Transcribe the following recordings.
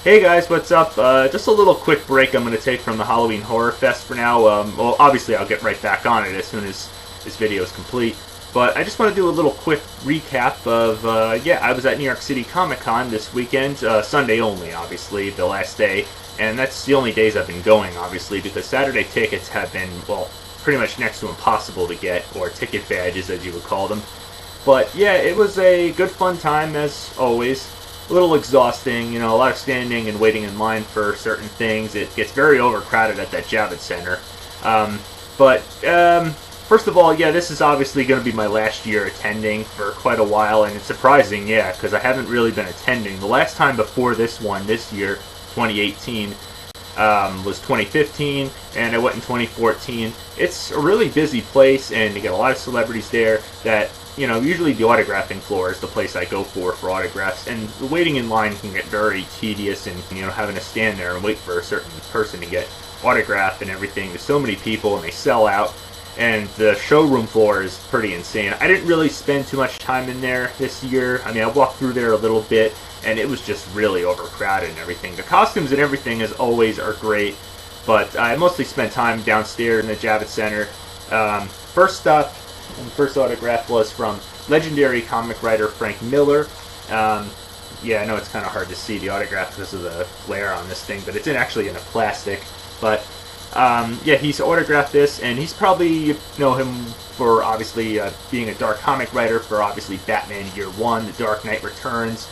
Hey guys, what's up? Just a little quick break I'm going to take from the Halloween Horror Fest for now. Well, obviously I'll get right back on it as soon as this video is complete. But I just want to do a little quick recap of, I was at New York City Comic Con this weekend, Sunday only, obviously, the last day. And that's the only days I've been going, obviously, because Saturday tickets have been, well, pretty much next to impossible to get, or ticket badges as you would call them. But yeah, it was a good fun time as always. A little exhausting, a lot of standing and waiting in line for certain things. It gets very overcrowded at that Javits Center. First of all, this is obviously going to be my last year attending for quite a while, and it's surprising, because I haven't really been attending. The last time before this one, this year, 2018, was 2015, and I went in 2014. It's a really busy place, and you get a lot of celebrities there that, usually the autographing floor is the place I go for autographs, and the waiting in line can get very tedious, and, having to stand there and wait for a certain person to get autographed and everything. There's so many people, and they sell out, and the showroom floor is pretty insane. I didn't really spend too much time in there this year. I mean, I walked through there a little bit, and it was just really overcrowded and everything. The costumes and everything, as always, are great, but I mostly spent time downstairs in the Javits Center. First up, and the first autograph was from legendary comic writer Frank Miller. I know it's kind of hard to see the autograph because of the glare on this thing, but it's actually in a plastic. But he's autographed this, and he's probably, know him for obviously being a dark comic writer for obviously Batman Year One, The Dark Knight Returns,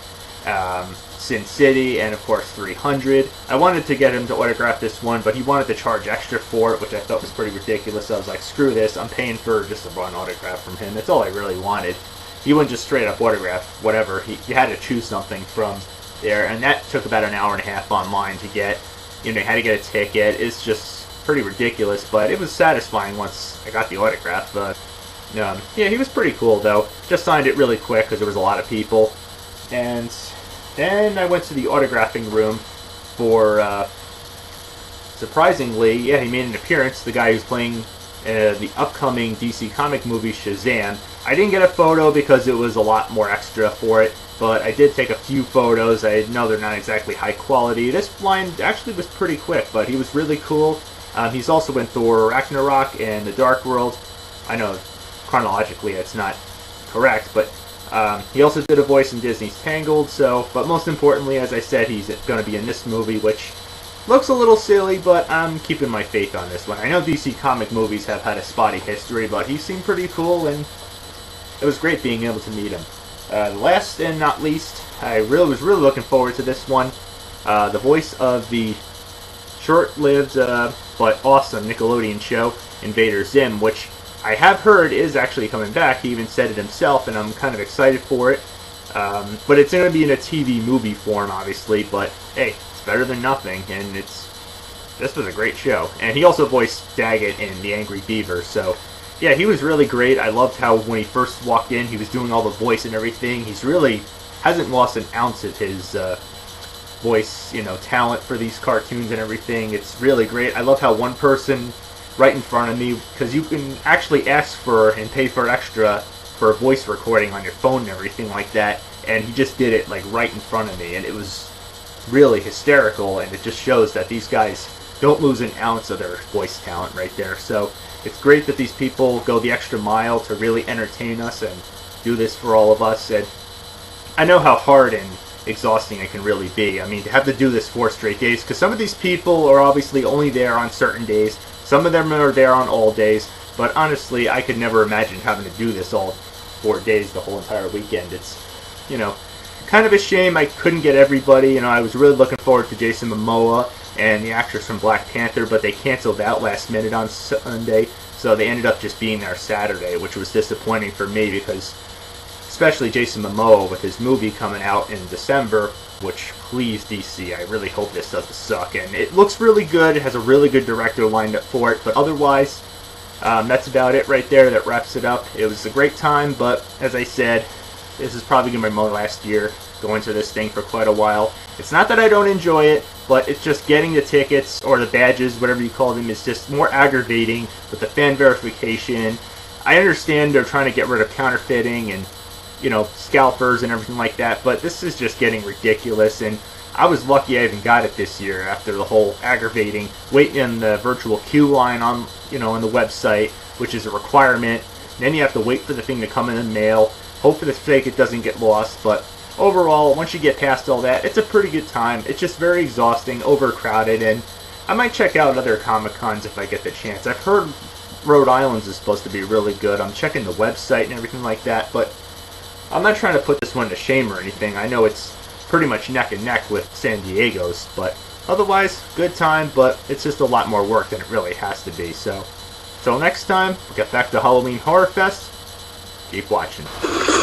Sin City, and of course 300. I wanted to get him to autograph this one, but he wanted to charge extra for it, which I thought was pretty ridiculous. So I was like, screw this, I'm paying for just a one autograph from him. That's all I really wanted. He wouldn't just straight up autograph whatever. He had to choose something from there, and that took about an hour and a half online to get. You had to get a ticket. It's just pretty ridiculous, but it was satisfying once I got the autograph. He was pretty cool though. Just signed it really quick because there was a lot of people. And then I went to the autographing room for, surprisingly, he made an appearance, the guy who's playing the upcoming DC comic movie Shazam. I didn't get a photo because it was a lot more extra for it, but I did take a few photos. I know they're not exactly high quality. This line actually was pretty quick, but he was really cool. He's also in Thor Ragnarok and The Dark World. I know chronologically it's not correct, but he also did a voice in Disney's Tangled, but most importantly, as I said, he's going to be in this movie, which looks a little silly, but I'm keeping my faith on this one. I know DC comic movies have had a spotty history, but he seemed pretty cool, and it was great being able to meet him. Last and not least, I was really looking forward to this one. The voice of the short-lived but awesome Nickelodeon show, Invader Zim, which I have heard is actually coming back. He even said it himself, and I'm kind of excited for it. But it's going to be in a TV movie form, obviously, but hey, it's better than nothing, and this was a great show. And he also voiced Daggett in The Angry Beaver, so yeah, he was really great. I loved how when he first walked in, he was doing all the voice and everything. He's really hasn't lost an ounce of his voice, talent for these cartoons and everything. It's really great. I love how one person right in front of me, because you can actually ask for and pay for extra for a voice recording on your phone and everything like that, and he just did it like right in front of me, and it was really hysterical, and it just shows that these guys don't lose an ounce of their voice talent right there. So it's great that these people go the extra mile to really entertain us and do this for all of us. And I know how hard and exhausting it can really be. I mean, to have to do this 4 straight days, because some of these people are obviously only there on certain days. Some of them are there on all days, but honestly, I could never imagine having to do this all 4 days, the whole entire weekend. It's, kind of a shame I couldn't get everybody. I was really looking forward to Jason Momoa and the actress from Black Panther, but they canceled out last minute on Sunday, so they ended up just being there Saturday, which was disappointing for me because, especially Jason Momoa with his movie coming out in December, which, please, DC, I really hope this doesn't suck. And it looks really good. It has a really good director lined up for it. But otherwise, that's about it right there. That wraps it up. It was a great time, but as I said, this is probably going to be my last year going to this thing for quite a while. It's not that I don't enjoy it, but it's just getting the tickets, or the badges, whatever you call them, is just more aggravating with the fan verification. I understand they're trying to get rid of counterfeiting and scalpers and everything like that, but this is just getting ridiculous, and I was lucky I even got it this year after the whole aggravating waiting in the virtual queue line on the website, which is a requirement. Then you have to wait for the thing to come in the mail. Hope for the sake it doesn't get lost, but overall, once you get past all that, it's a pretty good time. It's just very exhausting, overcrowded, and I might check out other Comic Cons if I get the chance. I've heard Rhode Island's is supposed to be really good. I'm checking the website and everything like that, but I'm not trying to put this one to shame or anything. I know it's pretty much neck and neck with San Diego's, but otherwise, good time, but it's just a lot more work than it really has to be. So, till next time, we'll get back to Halloween Horror Fest. Keep watching.